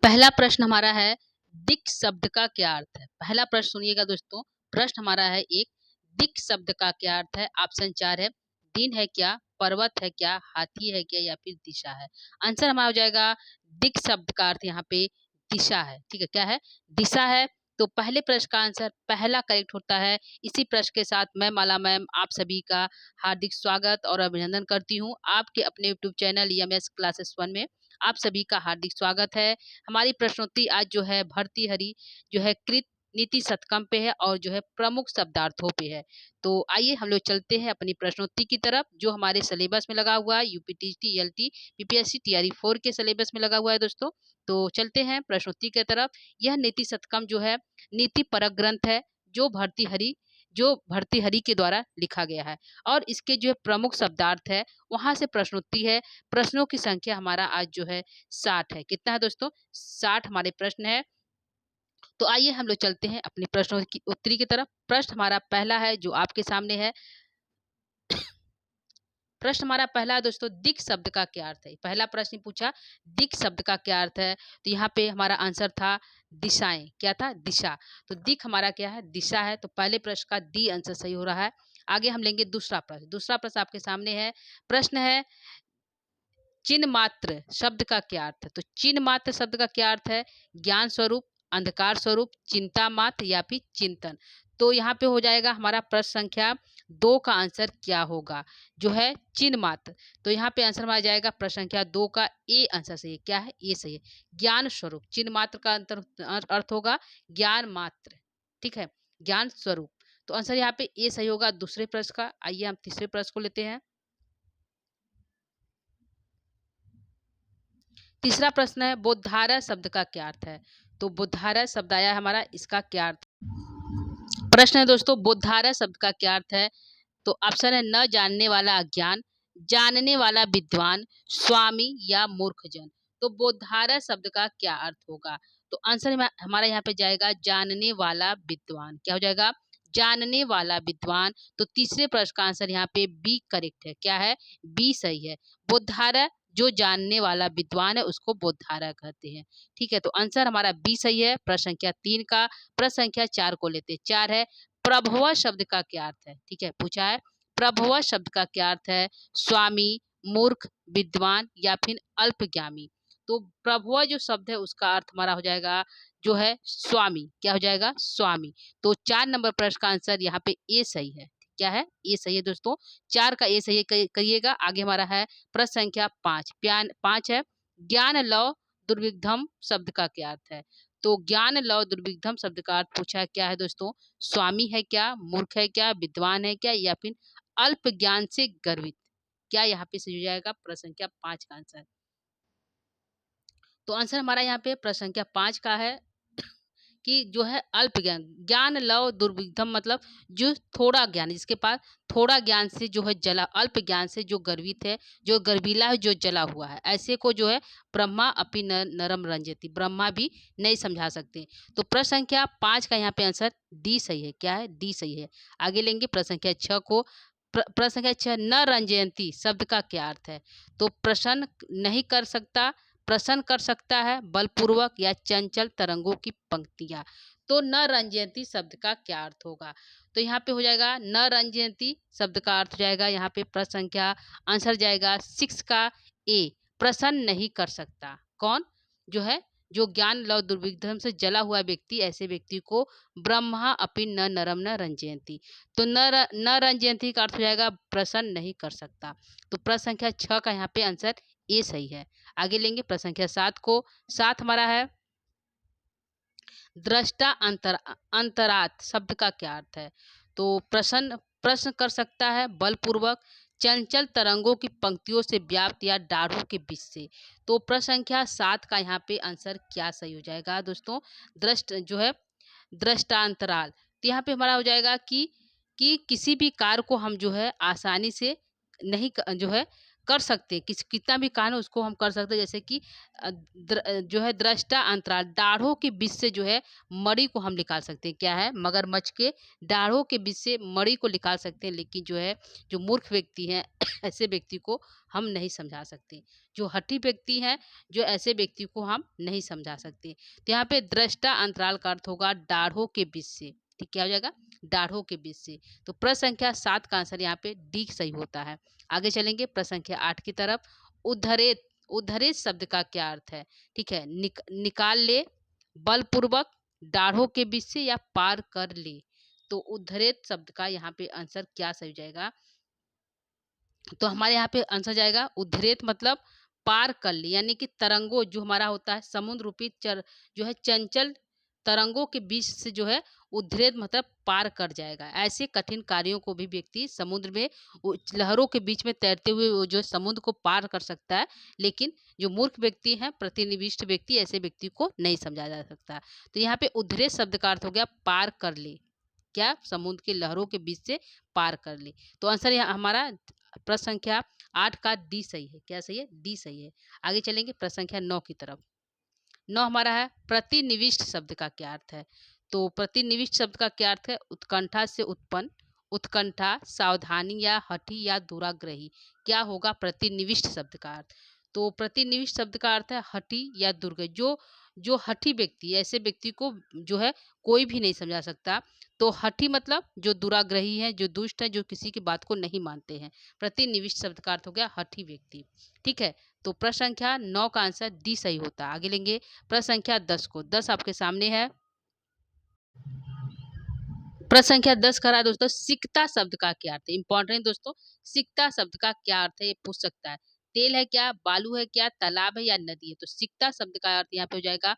पहला प्रश्न हमारा है, दिक् शब्द का क्या अर्थ है। पहला प्रश्न सुनिएगा दोस्तों। प्रश्न हमारा है एक, दिक् शब्द का क्या अर्थ है। ऑप्शन 4 है, दिन है क्या, पर्वत है क्या, हाथी है क्या या फिर दिशा है। आंसर हमारा हो जाएगा दिक् शब्द का अर्थ यहाँ पे दिशा है। ठीक है, क्या है, दिशा है। तो पहले प्रश्न का आंसर पहला करेक्ट होता है। इसी प्रश्न के साथ मैं माला मैम आप सभी का हार्दिक स्वागत और अभिनंदन करती हूँ आपके अपने यूट्यूब चैनल EMS क्लासेस 1 में। आप सभी का हार्दिक स्वागत है। हमारी प्रश्नोत्तरी आज जो है भर्तृहरि जो है कृत नीति शतकम पे है और जो है प्रमुख शब्दार्थों पे है। तो आइए हम लोग चलते हैं अपनी प्रश्नोत्तरी की तरफ जो हमारे सिलेबस में लगा हुआ है, यूपीटीसी ELT PPSC TRE 4 के सिलेबस में लगा हुआ है दोस्तों। तो चलते हैं प्रश्नोत्तरी की तरफ। यह नीति शतकम जो है नीति परक ग्रंथ है जो भर्तृहरि के द्वारा लिखा गया है और इसके जो प्रमुख शब्दार्थ है वहां से प्रश्नोत्तरी है। प्रश्नों की संख्या हमारा आज जो है 60 है। कितना है दोस्तों, 60 हमारे प्रश्न है। तो आइए हम लोग चलते हैं अपनी प्रश्नों की उत्तरी की तरफ। प्रश्न हमारा पहला है जो आपके सामने है। प्रश्न हमारा पहला है दोस्तों, दिक् शब्द का क्या अर्थ है। पहला प्रश्न पूछा दिक् शब्द का क्या अर्थ है। तो यहाँ पे हमारा आंसर था दिशाएं। क्या था, दिशा। तो दिक् हमारा क्या है, दिशा है। तो पहले प्रश्न का डी आंसर सही हो रहा है। आगे हम लेंगे दूसरा प्रश्न। दूसरा प्रश्न आपके सामने है। प्रश्न है, चिन्ह मात्र शब्द का क्या अर्थ है। तो चिन्ह मात्र शब्द का क्या अर्थ है, ज्ञान स्वरूप, अंधकार स्वरूप, चिंता मात्र या फिर चिंतन। तो यहाँ पे हो जाएगा हमारा प्रश्न संख्या 2 का आंसर क्या होगा, जो है चिन्ह मात्र। तो यहाँ पे आंसर हमारा जाएगा प्रश्न संख्या 2 का ए आंसर सही है। क्या है, ए सही है। ज्ञान स्वरूप, चिन्ह मात्र का अर्थ होगा ज्ञान मात्र। ठीक है, ज्ञान स्वरूप। तो आंसर यहाँ पे ए सही होगा दूसरे प्रश्न का। आइए हम तीसरे प्रश्न को लेते हैं। तीसरा प्रश्न है, बोधारा शब्द का क्या अर्थ है। तो बोधारा शब्द आया हमारा, इसका क्या अर्थ। प्रश्न है दोस्तों, बोधारा शब्द का क्या अर्थ है। तो ऑप्शन है, न जानने वाला अज्ञान, जानने वाला विद्वान, स्वामी या मूर्खजन। तो बोधारा शब्द का क्या अर्थ होगा। तो आंसर हमारा यहाँ पे जाएगा जानने वाला विद्वान। क्या हो जाएगा, जानने वाला विद्वान। तो तीसरे प्रश्न का आंसर यहाँ पे बी करेक्ट है। क्या है, बी सही है। बोधारा जो जानने वाला विद्वान है उसको बोधारा कहते हैं। ठीक है, तो आंसर हमारा बी सही है प्रश्न संख्या 3 का। प्रश्न संख्या 4 को लेते हैं। 4 है, प्रभव शब्द का क्या अर्थ है। ठीक है, पूछा है प्रभव शब्द का क्या अर्थ है, स्वामी, मूर्ख, विद्वान या फिर अल्पज्ञानी। तो प्रभव जो शब्द है उसका अर्थ हमारा हो जाएगा जो है स्वामी। क्या हो जाएगा, स्वामी। तो 4 नंबर प्रश्न का आंसर यहाँ पे ए सही है। क्या है, ए सही है दोस्तों। 4 का ए सही है, करिएगा। आगे हमारा है प्रश्न संख्या 5। 5 है, ज्ञान लव दुर्विघ्नम शब्द का क्या अर्थ है। तो ज्ञान लव दुर्विघ्नम शब्द का अर्थ पूछा है क्या है दोस्तों, स्वामी है क्या, मूर्ख है क्या, विद्वान है क्या या फिर अल्प ज्ञान से गर्वित। क्या यहाँ पे सही हो जाएगा प्रश्न संख्या 5 का आंसर। तो आंसर हमारा यहाँ पे प्रश्न संख्या 5 का है कि जो है अल्प ज्ञान, ज्ञान लव दुर्विघ्नम मतलब जो थोड़ा ज्ञान, जिसके पास थोड़ा ज्ञान से जो है जला, अल्प ज्ञान से जो गर्वित है, जो गर्वीला है, जो जला हुआ है, ऐसे को जो है ब्रह्मा अपि नरम रंजती, ब्रह्मा भी नहीं समझा सकते। तो प्रश्न संख्या 5 का यहाँ पे आंसर डी सही है। क्या है, डी सही है। आगे लेंगे प्रश्न संख्या 6 को। प्रश्न संख्या 6, न रंजयंती शब्द का क्या अर्थ है। तो प्रसन्न नहीं कर सकता, प्रसन्न कर सकता है, बलपूर्वक या चंचल तरंगों की पंक्तियां। तो न रंजयंती शब्द का क्या अर्थ होगा। तो यहाँ पे हो जाएगा न रंजयंती शब्द का अर्थ हो जाएगा यहाँ पे प्रश्न संख्या आंसर जाएगा 6 का ए, प्रसन्न नहीं कर सकता। कौन, जो है जो ज्ञान लव दुर्विघ्न से जला हुआ व्यक्ति, ऐसे व्यक्ति को ब्रह्मा अपि न नरम न रंजयंती। तो न रंजयंती का अर्थ हो जाएगा प्रसन्न नहीं कर सकता। तो प्रश्न संख्या 6 का यहाँ पे आंसर ए सही है। आगे लेंगे प्रश्न संख्या 7 को। 7 हमारा है, दृष्टा अंतरात शब्द का क्या अर्थ है। तो प्रश्न कर सकता है, बलपूर्वक, चंचल तरंगों की पंक्तियों से व्याप्त या दाढ़ों के बीच से। तो प्रश्न संख्या 7 का यहाँ पे आंसर क्या सही हो जाएगा दोस्तों, जो है दृष्टांतराल। तो यहाँ पे हमारा हो जाएगा कि किसी भी कार्य को हम जो है आसानी से नहीं जो है कर सकते हैं, कितना भी कारण उसको हम कर सकते हैं। जैसे कि जो है दृष्टा अंतराल, दाढ़ों के बीच से जो है मणि को हम निकाल सकते हैं। क्या है? मगरमच्छ के दाढ़ों के बीच से मणि को निकाल सकते हैं, लेकिन जो है जो मूर्ख व्यक्ति हैं ऐसे व्यक्ति को हम नहीं समझा सकते। जो हठी व्यक्ति हैं, जो ऐसे व्यक्ति को हम नहीं समझा सकते। तो यहाँ पे दृष्टा अंतराल का अर्थ होगा दाढ़ों के बीच से। ठीक, क्या हो जाएगा? दाढ़ों के बीच से। तो प्रश्न संख्या 7 का आंसर यहाँ पे डी सही होता है। आगे चलेंगे प्रश्न संख्या 8 की तरफ। उद्धरेत, उद्धरेत शब्द का क्या अर्थ है? ठीक है, निकाल ले, बलपूर्वक, दाढ़ों के बीच से या पार कर ले। तो उद्धरेत शब्द का यहाँ पे आंसर क्या सही हो जाएगा? तो हमारे यहाँ पे आंसर जाएगा उद्धरेत मतलब पार कर ले, यानी कि तरंगों जो हमारा होता है समुद्र रूपी जो है चंचल तरंगों के बीच से जो है उद्धरेत मतलब पार कर जाएगा। ऐसे कठिन कार्यों को भी व्यक्ति समुद्र में लहरों के बीच में तैरते हुए वो जो समुद्र को पार कर सकता है, लेकिन जो मूर्ख व्यक्ति है, प्रतिनिविष्ट व्यक्ति, ऐसे व्यक्ति को नहीं समझा जा सकता। तो यहाँ पे उद्धरेत शब्द का अर्थ हो गया पार कर ले। क्या? समुद्र के लहरों के बीच से पार कर ले। तो आंसर यहाँ हमारा प्रश्न संख्या 8 का डी सही है। क्या सही है? डी सही है। आगे चलेंगे प्रश्न संख्या 9 की तरफ। 9 हमारा है प्रतिनिविष्ट शब्द का क्या अर्थ है? तो प्रतिनिविष्ट शब्द का क्या अर्थ है? उत्कंठा से उत्पन्न, उत्कंठा, सावधानी या हठी या दुराग्रही। क्या होगा प्रतिनिविष्ट शब्द का अर्थ? तो प्रतिनिविष्ट शब्द का अर्थ है हठी या दुर्ग। जो जो हठी व्यक्ति, ऐसे व्यक्ति को जो है कोई भी नहीं समझा सकता। तो हठी मतलब जो दुराग्रही है, जो दुष्ट है, जो किसी की बात को नहीं मानते हैं। प्रतिनिविष्ट शब्द का अर्थ हो गया हठी व्यक्ति। ठीक है, तो प्रश्न संख्या 9 का आंसर डी सही होता है। आगे लेंगे प्रश्न संख्या 10 को। 10 आपके सामने है। प्रश्न संख्या 10 कह रहा है दोस्तों, सिकता शब्द का क्या अर्थ है? इंपॉर्टेंट दोस्तों, सिकता शब्द का क्या अर्थ है ये पूछ सकता है। तेल है क्या, बालू है क्या, तालाब है या नदी है? तो सिकता शब्द का अर्थ यहाँ पे हो जाएगा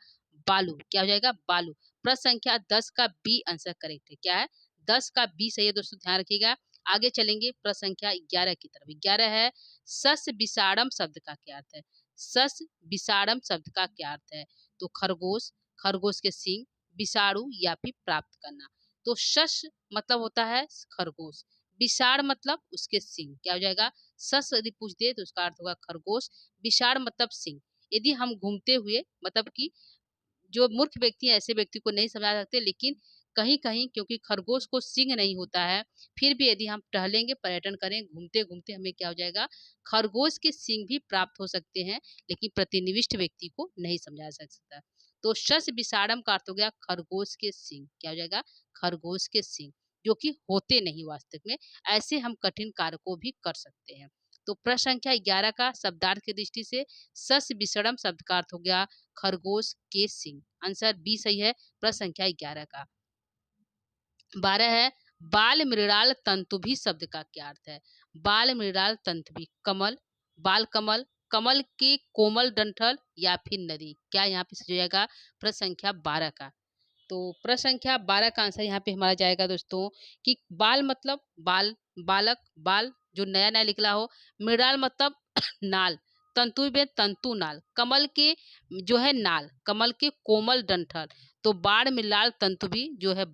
बालू। क्या हो जाएगा? बालू। प्रश्न संख्या 10 का बी आंसर करेक्ट है। क्या है? 10 का बी सही है दोस्तों, ध्यान रखिएगा। आगे चलेंगे प्रश्न संख्या 11 की तरफ। 11 है सस विषाणम शब्द का क्या अर्थ है? सस विषाणम शब्द का क्या अर्थ है? तो खरगोश, खरगोश के सींग, विषाणु या फिर प्राप्त करना। तो शश मतलब होता है खरगोश, विषाण मतलब उसके सिंग। क्या हो जाएगा? सस यदि पूछ दे तो उसका अर्थ होगा खरगोश, विषाण मतलब सिंग। यदि हम घूमते हुए मतलब कि जो मूर्ख व्यक्ति है ऐसे व्यक्ति को नहीं समझा सकते, लेकिन कहीं कहीं क्योंकि खरगोश को सिंग नहीं होता है, फिर भी यदि हम टहलेंगे, पर्यटन करें, घूमते घूमते हमें क्या हो जाएगा? खरगोश के सिंग भी प्राप्त हो सकते हैं, लेकिन प्रतिनिविष्ट व्यक्ति को नहीं समझा सकता। तो शश विषाणम का अर्थ हो गया खरगोश के सिंग। क्या हो जाएगा? खरगोश के सिंग, जो कि होते नहीं वास्तविक में। ऐसे हम कठिन कार्य को भी कर सकते हैं। तो प्रश्न संख्या 11 का शब्दार्थ की दृष्टि से सस विषणम शब्द का अर्थ हो गया खरगोश के सिंग। आंसर बी सही है प्रश्न संख्या 11 का। 12 है बाल मृणाल तंतुभी शब्द का क्या अर्थ है? बाल मृणाल तंतुभी, कमल, बाल कमल, कमल के कोमल डंठल या फिर नदी। क्या यहाँ पे सही हो जाएगा? प्रश्न संख्या 12 का। तो प्रश्न संख्या 12 का आंसर यहाँ पे हमारा जाएगा दोस्तों कि बाल मतलब बाल, बालक, बाल जो नया नया निकला हो, मृणाल मतलब नाल, तंतु में तंतु नाल, कमल के जो है नाल, कमल के कोमल डंठल। तो बाढ़ में लाल तंतु भी जो है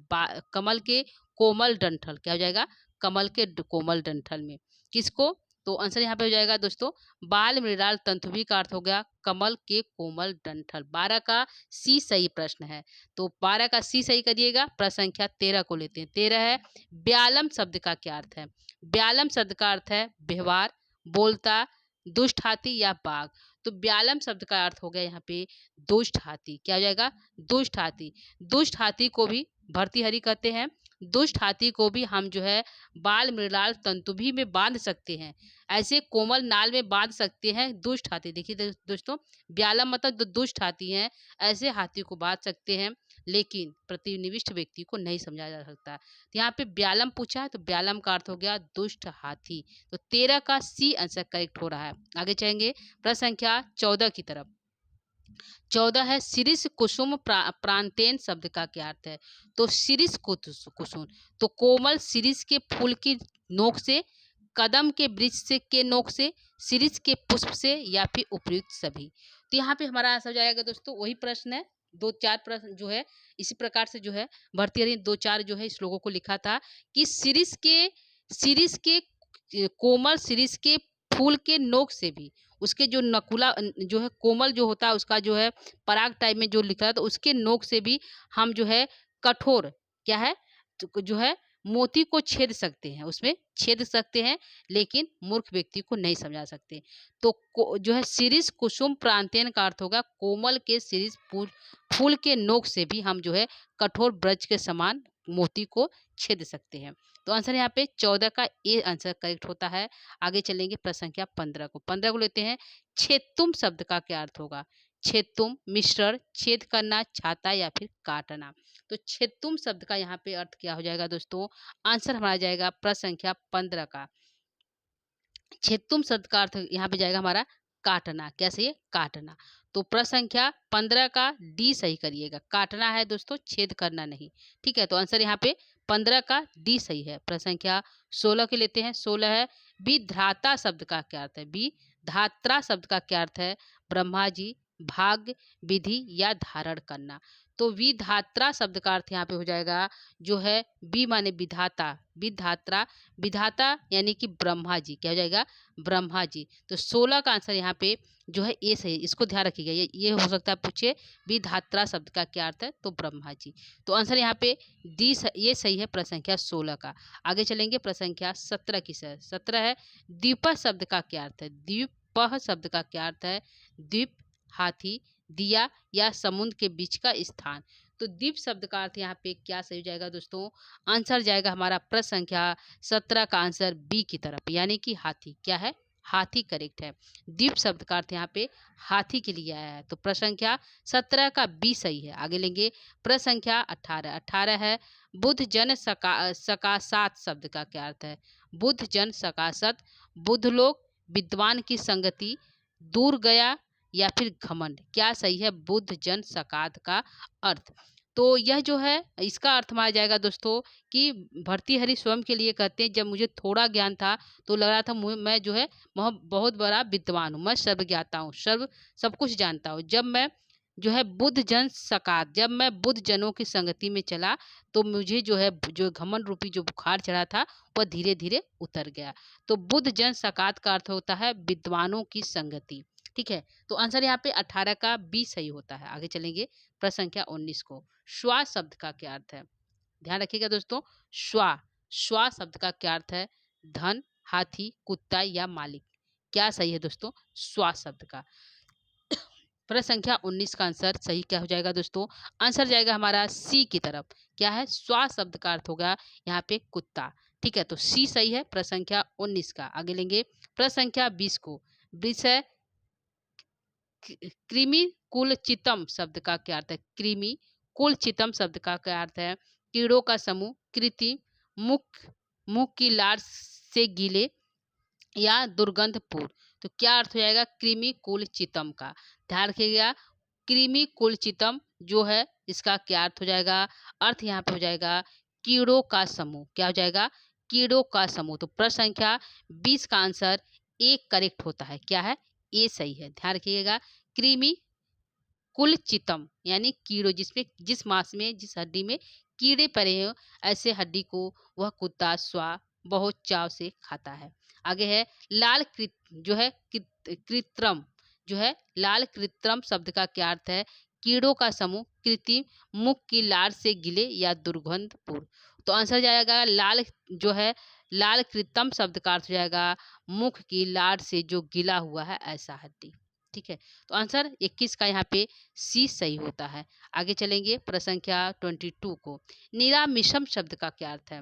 कमल के कोमल डंठल। क्या हो जाएगा? कमल के कोमल डंठल में किसको? तो आंसर यहाँ पे हो जाएगा दोस्तों बाल मृणाल तंतुभी का अर्थ हो गया कमल के कोमल डंठल। 12 का सी सही प्रश्न है। तो 12 का सी सही करिएगा। प्रश्न संख्या 13 को लेते हैं। 13 है ब्यालम शब्द का क्या अर्थ है? ब्यालम शब्द का अर्थ है व्यवहार, बोलता, दुष्ट हाथी या बाघ। तो ब्यालम शब्द का अर्थ हो गया यहाँ पे दुष्ट हाथी। क्या हो जाएगा? दुष्ट हाथी। दुष्ट हाथी को भी भर्तृहरि कहते हैं। दुष्ट हाथी को भी हम जो है बाल मृणाल तंतुभी में बांध सकते हैं, ऐसे कोमल नाल में बांध सकते हैं दुष्ट हाथी। देखिए दोस्तों, ब्यालम मतलब जो दुष्ट हाथी हैं, ऐसे हाथी को बांध सकते हैं, लेकिन प्रतिनिविष्ट व्यक्ति को नहीं समझा जा सकता। तो यहाँ पे ब्यालम पूछा है, तो ब्यालम का अर्थ हो गया दुष्ट हाथी। तो 13 का सी आंसर करेक्ट हो रहा है। आगे चलेंगे प्रश्न संख्या 14 की तरफ। 14 है शिरीष कुसुम प्रांतेन शब्द का क्या अर्थ है? तो शिरीष कुसुम तो कोमल शिरीष के फूल की नोक से, कदम के वृक्ष से के नोक से, शिरीष के पुष्प से या फिर उपयुक्त सभी। तो यहाँ पे हमारा आंसर हो जाएगा दोस्तों वही प्रश्न है। 2-4 प्रश्न जो है इसी प्रकार से जो है भर्तृहरि 2-4 जो है इस लोगों को लिखा था कि शिरीष के कोमल शिरीष के फूल के नोक से भी, उसके जो नकुला जो है कोमल जो होता है उसका जो है पराग टाइप में जो लिख रहा है तो उसके नोक से भी हम जो है कठोर क्या है जो है मोती को छेद सकते हैं, उसमें छेद सकते हैं, लेकिन मूर्ख व्यक्ति को नहीं समझा सकते। तो जो है शिरीष कुसुम प्रांतेन का अर्थ होगा कोमल के शिरीष फूल के नोक से भी हम जो है कठोर ब्रज के समान मोती को छेद सकते हैं। तो आंसर यहाँ पे 14 का ए आंसर करेक्ट होता है। आगे चलेंगे प्रश्न संख्या 15 को। 15 को लेते हैं। छेदतुम शब्द का क्या अर्थ होगा? छेदतुम मिश्रण, छेद करना, छाता या फिर काटना। तो छेदतुम शब्द का यहाँ पे अर्थ क्या हो जाएगा दोस्तों? आंसर हमारा जाएगा प्रश्न संख्या 15 का। छेदतुम शब्द का अर्थ यहाँ पे जाएगा हमारा काटना। कैसे? ये काटना। तो प्रश्न संख्या 15 का डी सही करिएगा। काटना है दोस्तों, छेद करना नहीं। ठीक है, तो आंसर यहाँ पे 15 का डी सही है। प्रश्न संख्या 16 के लेते हैं। 16 है विधाता शब्द का क्या अर्थ है? विधात्रा शब्द का क्या अर्थ है? ब्रह्मा जी, भाग्य, विधि या धारण करना। तो विधात्रा शब्द का अर्थ यहाँ पे हो जाएगा जो है बी माने विधाता, विधात्रा, विधाता यानी कि ब्रह्मा जी। क्या हो जाएगा? ब्रह्मा जी। तो 16 का आंसर यहाँ पे जो है ए सही है। इसको ध्यान रखिएगा, ये हो सकता है पूछे विधात्रा शब्द का क्या अर्थ है? तो ब्रह्मा जी। तो आंसर यहाँ पे डी ये सही है प्रश्न संख्या 16 का। आगे चलेंगे प्रश्न संख्या 17 की। 17 है द्वीप शब्द का क्या अर्थ है? द्वीप शब्द का क्या अर्थ है? द्वीप, हाथी, दिया या समुद्र के बीच का स्थान। तो द्वीप शब्द का अर्थ यहाँ पे क्या सही हो जाएगा दोस्तों? आंसर जाएगा हमारा प्रश्न संख्या 17 का आंसर बी की तरफ, यानी कि हाथी। क्या है? हाथी करेक्ट है। द्वीप शब्द का अर्थ यहाँ पे हाथी के लिए आया है। तो प्रश्न संख्या 17 का बी सही है। आगे लेंगे प्रश्न संख्या 18। 18 है बुद्ध जन सकाशात शब्द का क्या अर्थ है? बुद्ध जन सकाशत, बुद्ध लोग, विद्वान की संगति, दूर गया या फिर घमंड। क्या सही है बुद्ध जन सकात का अर्थ? तो यह जो है इसका अर्थ माना जाएगा दोस्तों कि भर्तृहरि स्वयं के लिए कहते हैं, जब मुझे थोड़ा ज्ञान था तो लग रहा था मैं जो है बहुत बड़ा विद्वान हूँ, मैं सर्वज्ञाता हूँ, सब कुछ जानता हूँ। जब मैं जो है बुद्ध जन सकात, जब मैं बुद्ध जनों की संगति में चला तो मुझे जो है जो घमंड रूपी जो बुखार चढ़ा था वह धीरे धीरे उतर गया। तो बुद्ध जन सकात का अर्थ होता है विद्वानों की संगति। ठीक है, तो आंसर यहाँ पे 18 का बी सही होता है। आगे चलेंगे प्रश्न संख्या 19 को। श्वा शब्द का क्या अर्थ है? ध्यान रखिएगा दोस्तों, श्वा शब्द का क्या अर्थ है? धन, हाथी, कुत्ता या मालिक। क्या सही है दोस्तों? श्वा शब्द का। प्रश्न संख्या 19 का आंसर सही क्या हो जाएगा दोस्तों? आंसर जाएगा हमारा सी की तरफ। क्या है? श्वा शब्द का अर्थ होगा यहाँ पे कुत्ता। ठीक है, तो सी सही है प्रश्न संख्या 19 का। आगे लेंगे प्रश्न संख्या 20 को। 20 है कृमि कुलचितम शब्द का क्या अर्थ है? कृमि कुलचितम शब्द का क्या अर्थ है? कीड़ों का समूह, कृत्रिम, मुख की लार से गीले या दुर्गंधपूर्ण। तो क्या अर्थ हो जाएगा कृमि कुलचितम का? ध्यान रखिएगा, कृमि कुलचितम जो है इसका क्या अर्थ हो जाएगा? अर्थ यहाँ पे हो जाएगा कीड़ों का समूह। क्या हो जाएगा? कीड़ों का समूह। तो प्रश्न संख्या 20 का आंसर ए करेक्ट होता है। क्या है? ए सही है। ध्यान रखिएगा, कृमि कुलचितम यानी कीड़ों, जिसमें जिस मांस में जिस हड्डी में कीड़े पड़े हो ऐसे हड्डी को वह कुत्ता स्वा बहुत चाव से खाता है। आगे है लाल जो है कृत्रिम, जो है लाल कृत्रिम शब्द का क्या अर्थ है? कीड़ों का समूह, कृत्रिम, मुख की लार से गिले या दुर्गंधपूर्ण। तो आंसर जाएगा लाल जो है लाल कृत्रिम शब्द का अर्थ हो जाएगा मुख की लार से जो गिला हुआ है ऐसा हड्डी। ठीक है, तो आंसर 21 का यहाँ पे सी सही होता है। आगे चलेंगे प्रश्न संख्या 22 को। निरामिषम शब्द का क्या अर्थ है?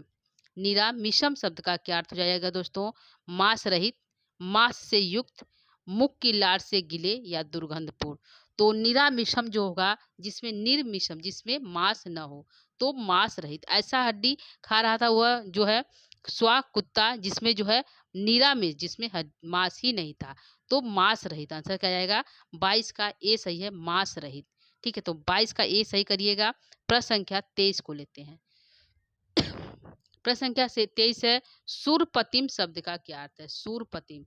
निरामिषम शब्द का क्या अर्थ हो जाएगा दोस्तों? मांस रहित, मांस से युक्त, मुख की लार से गिले या दुर्गंधपूर्ण। तो निरामिषम जो होगा, जिसमें निर्मिषम जिसमें मांस न हो, तो मांस रहित ऐसा हड्डी खा रहा था वह जो है स्वा कुत्ता, जिसमें जो है निरामिष जिसमें मांस ही नहीं था, तो मांस रहित। आंसर क्या जाएगा? 22 का ए सही है, मांस रहित। ठीक है, तो 22 का ए सही करिएगा। प्रश्न संख्या 23 को लेते हैं। प्रश्न संख्या 23 है सूरपतिम शब्द का क्या अर्थ है? सूरपतिम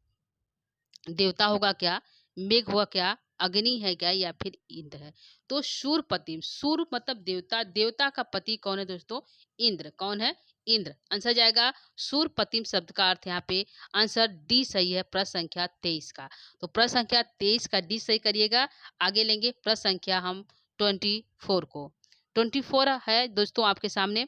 देवता होगा क्या? मेघ हुआ क्या? अग्नि है क्या? या फिर इंद्र है? तो सूरपतिम, सूर मतलब देवता, देवता का पति कौन है दोस्तों? इंद्र। कौन है? इंद्र। आंसर जाएगा सूर्यपतिम शब्द का अर्थ यहाँ पे आंसर डी सही है प्रश्न संख्या 23 का। तो प्रश्न संख्या 23 का डी सही करिएगा। आगे लेंगे प्रश्न संख्या हम 24 को। 24 है दोस्तों आपके सामने।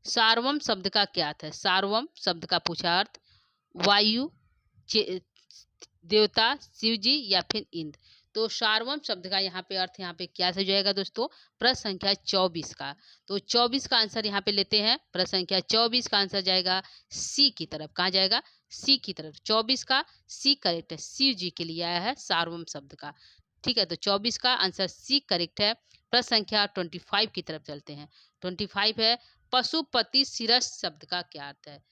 सार्वम शब्द का क्या अर्थ है? सार्वम शब्द का पूछा अर्थ वायु, देवता, शिव जी या फिर इंद्र। तो सार्वम शब्द का यहाँ पे अर्थ यहाँ पे क्या सही जाएगा दोस्तों? प्रश्न संख्या 24 का। तो 24 का आंसर यहाँ पे लेते हैं। प्रश्न संख्या 24 का आंसर जाएगा सी की तरफ। कहाँ जाएगा? सी की तरफ। 24 का सी करेक्ट है। शिव जी के लिए आया है सार्वम शब्द का। ठीक है, तो 24 का आंसर सी करेक्ट है। प्रश्न संख्या 25 की तरफ चलते हैं। 25 है पशुपति शिरस शब्द का क्या अर्थ है?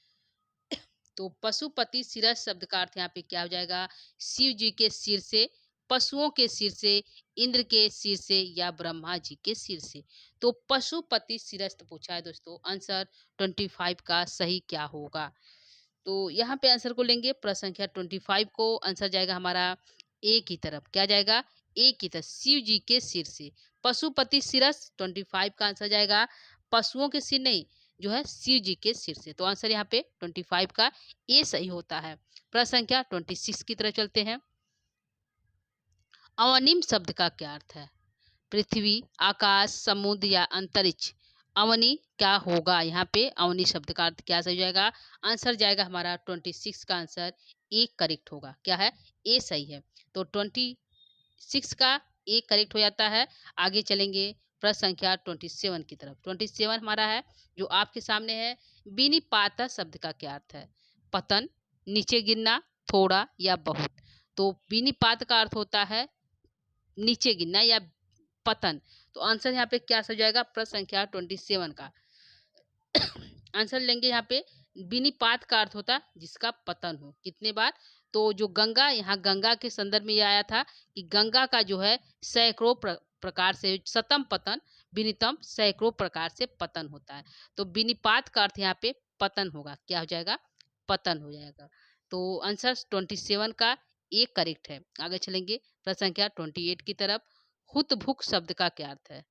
तो पशुपति शिरस शब्द का अर्थ यहाँ पे क्या हो जाएगा? शिव जी के सिर से, पशुओं के सिर से, इंद्र के सिर से या ब्रह्मा जी के सिर से। तो पशुपति शिरस पूछा है दोस्तों। आंसर 25 का सही क्या होगा? तो यहाँ पे आंसर को लेंगे प्रश्न संख्या 25 को। आंसर जाएगा हमारा ए की तरफ। क्या जाएगा? ए की तरफ, शिव जी के सिर से। पशुपति शिरस 25 का आंसर जाएगा पशुओं के सिर नहीं, जो है शिव जी के सिर से। तो आंसर यहाँ पे 25 का ए सही होता है। प्रश्न संख्या 26 की तरफ चलते हैं। अवनिम शब्द का क्या अर्थ है? पृथ्वी, आकाश, समुद्र या अंतरिक्ष। अवनी क्या होगा? यहाँ पे अवनी शब्द का अर्थ क्या सही जाएगा? आंसर जाएगा हमारा 26 का आंसर ए करेक्ट होगा। क्या है? ए सही है। तो 26 का ए करेक्ट हो जाता है। आगे चलेंगे प्रश्न संख्या 27 की तरफ। 27 हमारा है जो आपके सामने है। विनिपाता शब्द का क्या अर्थ है? पतन, नीचे गिरना, थोड़ा या बहुत। तो विनिपात का अर्थ होता है नीचे गिरना या पतन। तो आंसर यहाँ पे क्या सही जाएगा? प्रश्न संख्या 27 का आंसर लेंगे। यहाँ पे विनिपात का अर्थ होता है जिसका पतन हो। कितने बार? तो जो गंगा, यहाँ गंगा के संदर्भ में ये आया था कि गंगा का जो है सैकड़ों प्रकार से शतम पतन, विनितम सैकड़ों प्रकार से पतन होता है। तो विनिपात का अर्थ यहाँ पे पतन होगा। क्या हो जाएगा? पतन हो जाएगा। तो आंसर 27 का ए करेक्ट है। आगे चलेंगे प्रश्न संख्या 28 की तरफ। हुतभुक शब्द का क्या अर्थ है?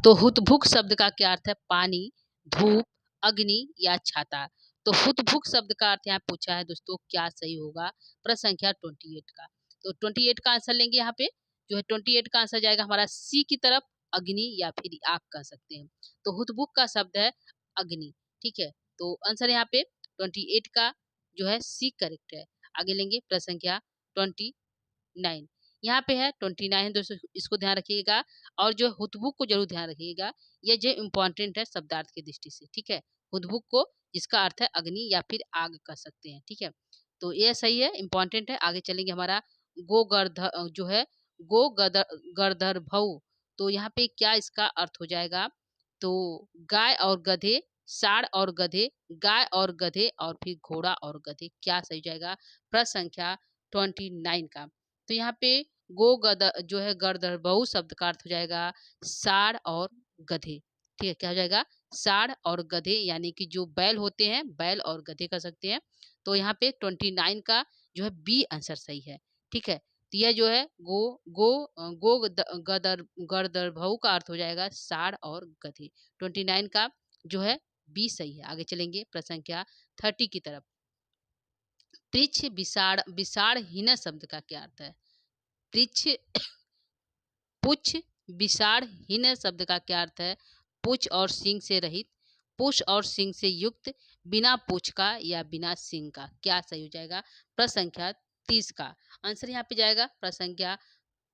तो हुतभुक शब्द का क्या अर्थ है? पानी, धूप, अग्नि या छाता। तो हुतभुक शब्द का अर्थ यहाँ पूछा है दोस्तों। क्या सही होगा? प्रश्न संख्या 28 का। तो 28 का आंसर लेंगे। यहाँ पे जो है 28 का आंसर जाएगा हमारा सी की तरफ, अग्नि या फिर आग कह सकते हैं। तो हुतभुक का शब्द है अग्नि। ठीक है, तो आंसर यहाँ पे 28 का जो है सी करेक्ट है। आगे लेंगे प्रश्न संख्या 29। यहाँ पे है 29 दोस्तों, इसको ध्यान रखिएगा। और जो हुतभुक को जरूर ध्यान रखिएगा, ये जो इम्पोर्टेंट है शब्दार्थ की दृष्टि से। ठीक है, हुतभुक को जिसका अर्थ है अग्नि या फिर आग कह सकते हैं। ठीक है, तो ये सही है, इम्पोर्टेंट है। आगे चलेंगे हमारा जो है गो गर्दभऊ। तो यहाँ पे क्या इसका अर्थ हो जाएगा? तो गाय और गधे, साढ़ और गधे, गाय और गधे और फिर घोड़ा और गधे। क्या सही जाएगा? प्रश्न संख्या 29 का। तो यहाँ पे गो गद जो है गर्दभऊ शब्द का अर्थ हो जाएगा साढ़ और गधे। ठीक है, क्या हो जाएगा? साढ़ और गधे, यानी कि जो बैल होते हैं, बैल और गधे कर सकते हैं। तो यहाँ पे 29 का जो है बी आंसर सही है। ठीक है, तो यह जो है गर्दभऊ का अर्थ हो जाएगा साढ़ और गधे। 29 का जो है बी सही है। आगे चलेंगे प्रश्न संख्या 30 की तरफ। पृच्छ विषाण विषाणहीन शब्द का क्या अर्थ है? पृच्छ पुच्छ विषाणहीन शब्द का क्या अर्थ है? पुच्छ और सींग से रहित, पुच्छ और सींग से युक्त, बिना पुच्छ का या बिना सींग का। क्या सही हो जाएगा? प्रश्न संख्या 30 का आंसर यहाँ पे जाएगा प्रश्न संख्या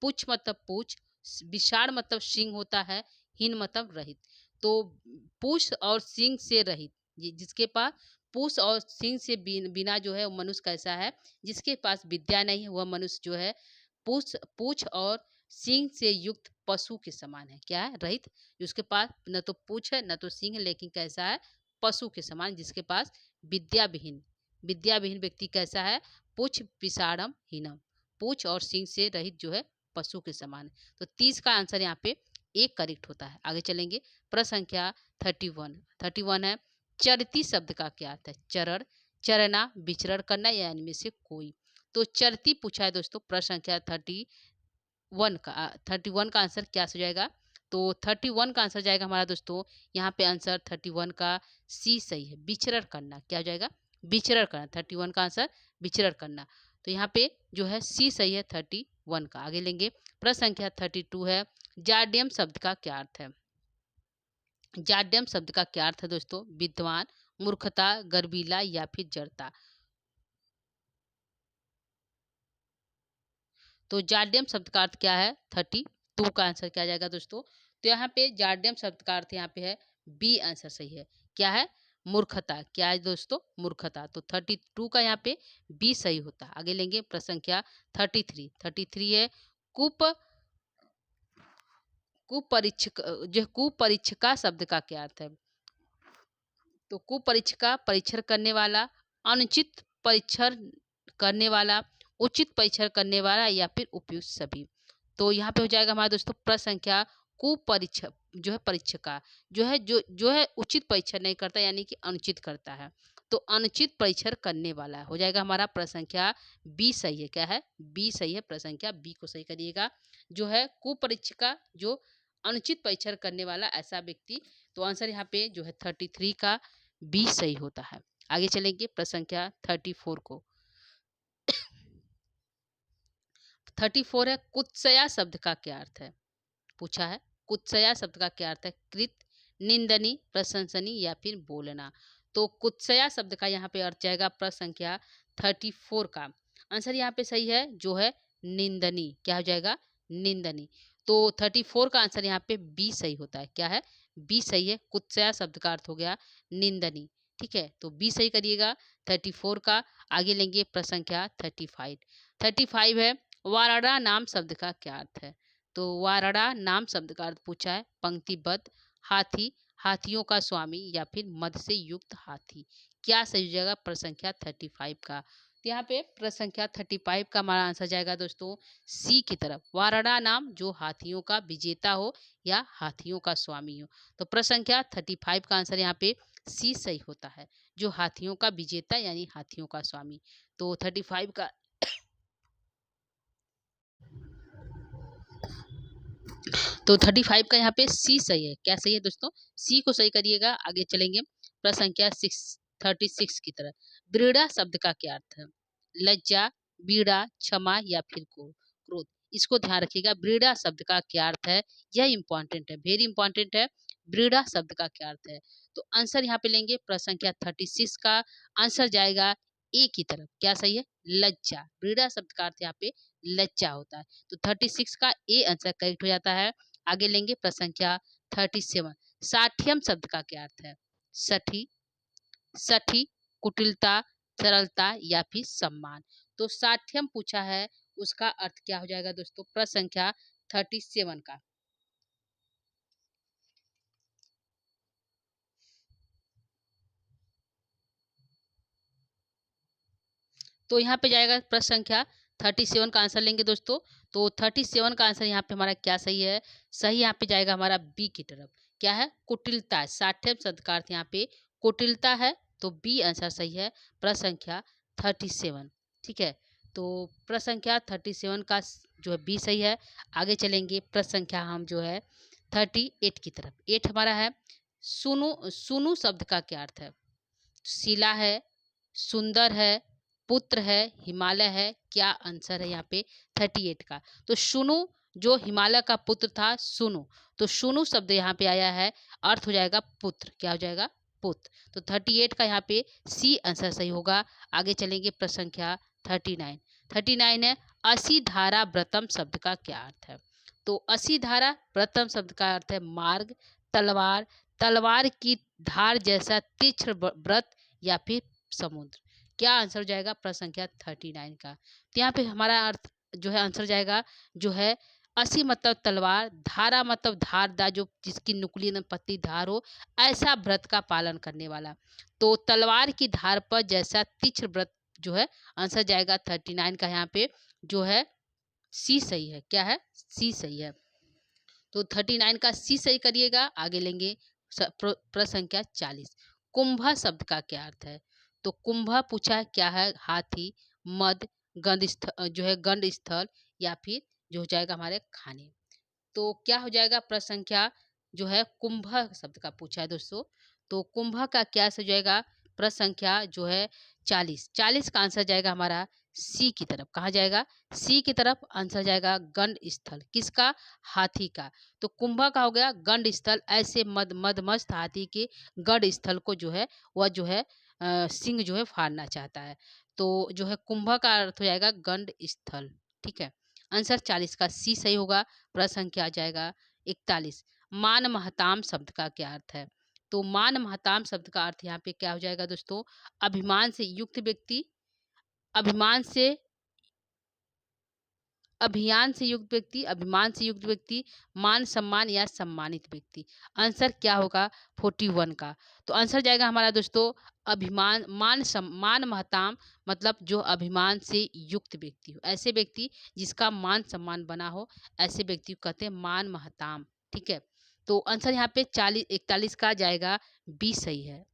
पुच्छ मतलब पूछ, विषाण मतलब सींग होता है, हीन मतलब रहित। तो पूछ और सींग से रहित, जिसके पास पूछ और सींग से बिना जो है वो मनुष्य कैसा है? जिसके पास विद्या नहीं है वह मनुष्य जो है पूछ पूछ और सींग से युक्त पशु के समान है। क्या है? रहित, जिसके पास न तो पूछ है न तो सींग है, लेकिन कैसा है? पशु के समान, जिसके पास विद्या विहीन व्यक्ति कैसा है? पूछ विषाणम हीनम, पूछ और सींग से रहित जो है पशु के समान है। तो 30 का आंसर यहाँ पे एक करेक्ट होता है। आगे चलेंगे प्रश्न संख्या 31 है चरती शब्द का क्या अर्थ है? चरण, चरना, विचरण करना या इनमें से कोई। तो चरती पूछा है दोस्तों प्रश्न संख्या 31 का आंसर क्या हो जाएगा? तो 31 का आंसर जाएगा हमारा दोस्तों, यहाँ पे आंसर 31 का सी सही है, विचरण करना। क्या हो जाएगा? विचरण करना। 31 का आंसर विचरण करना। तो यहाँ पे जो है सी सही है 31 का। आगे लेंगे, प्रश्न संख्या 32 है, जाड्यम शब्द का क्या अर्थ है? जाड्यम शब्द का क्या अर्थ है दोस्तों? विद्वान, मूर्खता, गर्वीला या फिर जड़ता। तो जाड्यम शब्द का अर्थ क्या है? 32 का आंसर क्या जाएगा दोस्तों? तो यहाँ पे जाड्यम शब्द का अर्थ यहाँ पे है बी आंसर सही है। क्या है? मूर्खता। क्या है दोस्तों? मूर्खता। तो 32 का यहाँ पे बी सही होता है। आगे लेंगे, प्रश्न संख्या 33 है, कुप कुपरीक्षक जो कुपरीक्षका शब्द का क्या अर्थ है? तो कुपरीक्षका परीक्षण करने वाला, अनुचित परीक्षण करने वाला, उचित परीक्षण करने वाला या फिर उपयुक्त सभी। तो यहाँ पे हो जाएगा हमारा दोस्तों प्रश्न संख्या कुपरीक्षक जो है परीक्षका जो है उचित परीक्षण नहीं करता, यानी कि अनुचित करता है। तो अनुचित परीक्षण करने वाला हो जाएगा हमारा प्रश्न संख्या बी सही है। क्या है? बी सही है। प्रश्न संख्या बी को सही करिएगा। जो है कुपरीक्षका जो अनुचित परीक्षण करने वाला ऐसा व्यक्ति। तो आंसर यहाँ पे जो है 33 का बी सही होता है। आगे चलेंगे प्रश्न संख्या 34 को। 34 है, कुत्सया शब्द का क्या अर्थ है? पूछा है, कुत्सया शब्द का क्या अर्थ है? कृत, निंदनी, प्रशंसनी या फिर बोलना। तो कुत्सया शब्द का यहाँ पे अर्थ जाएगा प्रश्न संख्या 34 का। आंसर यहाँ पे सही है, जो है निंदनी। क्या हो जाएगा? निंदनी। तो 34 का आंसर यहाँ पे बी सही होता है। क्या है? बी सही है। कुत्सया शब्द का अर्थ हो गया निंदनी। ठीक है, तो बी सही करिएगा 34 का। आगे लेंगे प्रश्न संख्या 35 है, वाराणा नाम शब्द का क्या अर्थ है? तो वाराणा नाम शब्द का अर्थ पूछा है पंक्तिबद्ध, हाथी, हाथियों का स्वामी या फिर मद से युक्त हाथी। क्या सही हो जाएगा प्रश्न संख्या 35 का? तो यहाँ पे प्रश्न संख्या 35 का हमारा आंसर जाएगा दोस्तों सी की तरफ। वाराणा नाम जो हाथियों का विजेता हो या हाथियों का स्वामी हो। तो प्रश्न संख्या 35 का आंसर यहाँ पे सी सही होता है, जो हाथियों का विजेता यानी हाथियों का स्वामी। तो 35 का तो 35 का यहाँ पे सी सही है। क्या सही है दोस्तों? सी को सही करिएगा। आगे चलेंगे प्रश्न संख्या 36 की तरफ। बीड़ा शब्द का क्या अर्थ है? लज्जा, बीड़ा, क्षमा या फिर क्रोध। इसको ध्यान रखिएगा, बीड़ा शब्द का क्या अर्थ है? यह इंपॉर्टेंट है, वेरी इंपॉर्टेंट है। बीड़ा शब्द का क्या अर्थ है? तो आंसर यहाँ पे लेंगे प्रश्न संख्या 36 का आंसर जाएगा ए की तरफ। क्या सही है? लज्जा। बीड़ा शब्द का अर्थ यहाँ पे लज्जा होता है। तो 36 का ए आंसर करेक्ट हो जाता है। आगे लेंगे प्रश्न संख्या 37। साठ्यम शब्द का क्या अर्थ है? सठी, सठी, कुटिलता, सरलता या फिर सम्मान। तो साठ्यम पूछा है, उसका अर्थ क्या हो जाएगा दोस्तों? प्रश्न संख्या 37 का। तो यहाँ पे जाएगा प्रश्न संख्या 37 का आंसर लेंगे दोस्तों। तो 37 का आंसर यहाँ पे हमारा क्या सही है? सही यहाँ पे जाएगा हमारा बी की तरफ। क्या है? कुटिलता। साठ्यम शब्द का अर्थ यहाँ पे कुटिलता है, तो बी आंसर सही है प्रश्न संख्या 37। ठीक है, तो प्रश्न संख्या 37 का जो है बी सही है। आगे चलेंगे प्रश्न संख्या हम जो है 38 की तरफ। 8 हमारा है, सुनु। सुनु शब्द का क्या अर्थ है? शिला है, सुंदर है, पुत्र है, हिमालय है। क्या आंसर है यहाँ पे 38 का? तो सुनु जो हिमालय का पुत्र था, सुनु। तो सुनु शब्द यहाँ पे आया है, अर्थ हो जाएगा पुत्र। क्या हो जाएगा? पुत्र। तो 38 का यहाँ पे सी आंसर सही होगा। आगे चलेंगे प्रश्न संख्या 39 है, असी धारा व्रतम शब्द का क्या अर्थ है? तो असी धारा व्रतम शब्द का अर्थ है मार्ग, तलवार, तलवार की धार जैसा तीक्ष्ण व्रत या फिर समुद्र। क्या आंसर हो जाएगा प्रश्न संख्या 39 का? तो यहाँ पे हमारा अर्थ जो है आंसर जाएगा जो है असी मतलब तलवार, धारा मतलब धारदार जो जिसकी नुकीली न पतली धार हो, ऐसा व्रत का पालन करने वाला। तो तलवार की धार पर जैसा तीक्ष्ण व्रत जो है आंसर जाएगा 39 का यहाँ पे जो है सी सही है। क्या है? सी सही है। तो 39 का सी सही करिएगा। आगे लेंगे प्रश्न संख्या 40। कुंभा शब्द का क्या अर्थ है? तो कुंभा पूछा है क्या है? हाथी, मद, गंध स्थल जो है गंड स्थल या फिर जो हो जाएगा हमारे खाने। तो क्या हो जाएगा प्रश्न संख्या जो है कुंभ शब्द का पूछा है दोस्तों। तो कुंभ का क्या हो जाएगा प्रश्न संख्या जो है 40। 40 का आंसर जाएगा हमारा सी की तरफ। कहाँ जाएगा? सी की तरफ आंसर जाएगा गंड स्थल। किसका? हाथी का। तो कुंभ का हो गया गंड स्थल। ऐसे मदमस्त हाथी के गंड स्थल को जो है वह जो है सिंह जो है फाड़ना चाहता है। तो जो है कुंभ का अर्थ हो जाएगा गंड स्थल। ठीक है, आंसर 40 का सी सही होगा। प्रश्न संख्या आ जाएगा 41। मान महताम शब्द का क्या अर्थ है? तो मान महताम शब्द का अर्थ यहाँ पे क्या हो जाएगा दोस्तों? अभिमान से युक्त व्यक्ति, अभिमान से अभियान से युक्त व्यक्ति, अभिमान से युक्त व्यक्ति, मान सम्मान या सम्मानित व्यक्ति। आंसर क्या होगा 41 का? तो आंसर जाएगा हमारा दोस्तों अभिमान मान सम्मान महताम, मतलब जो अभिमान से युक्त व्यक्ति हो, ऐसे व्यक्ति जिसका मान सम्मान बना हो, ऐसे व्यक्ति को कहते हैं मान महताम। ठीक है, तो आंसर यहाँ पे 41 का जाएगा बी सही है।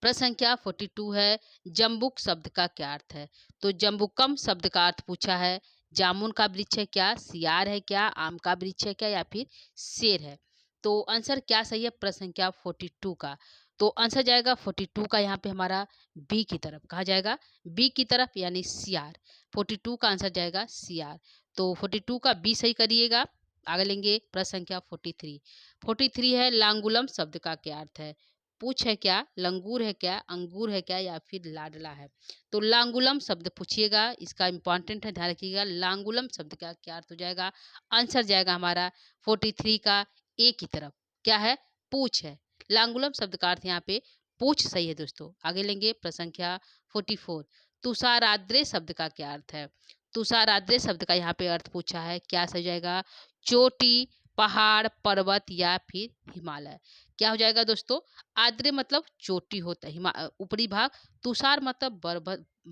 प्रश्न संख्या 42 है, जम्बुक शब्द का क्या अर्थ है? तो जम्बुकम शब्द का अर्थ पूछा है, जामुन का वृक्ष है क्या, सियार है क्या, आम का वृक्ष है क्या, या फिर शेर है? तो आंसर क्या सही है प्रश्न संख्या 42 का? तो आंसर जाएगा 42 का यहाँ पे हमारा बी की तरफ। कहा जाएगा? बी की तरफ, यानी सियार। 42 का आंसर जाएगा सियार। तो 42 का बी सही करिएगा। आगे लेंगे प्रश्न संख्या 43। 43 है, लांगुलम शब्द का क्या अर्थ है? पूछ है क्या, लंगूर है क्या, अंगूर है क्या, या फिर लाडला है? तो लांगुलम शब्द पूछिएगा, इसका इंपॉर्टेंट है, ध्यान रखिएगा। लांगुलम शब्द का क्या अर्थ हो जाएगा? आंसर जाएगा हमारा 43 का ए की तरफ। क्या है? पूछ है। लांगुलम शब्द का अर्थ यहाँ पे पूछ सही है दोस्तों। आगे लेंगे प्रश्न संख्या 44। तुषाराद्रे शब्द का क्या अर्थ है? तुषाराद्रे शब्द का यहाँ पे अर्थ पूछा है, क्या सही जाएगा? चोटी, पहाड़, पर्वत या फिर हिमालय। क्या हो जाएगा दोस्तों? आद्र मतलब चोटी होता है, ऊपरी भाग। तुषार मतलब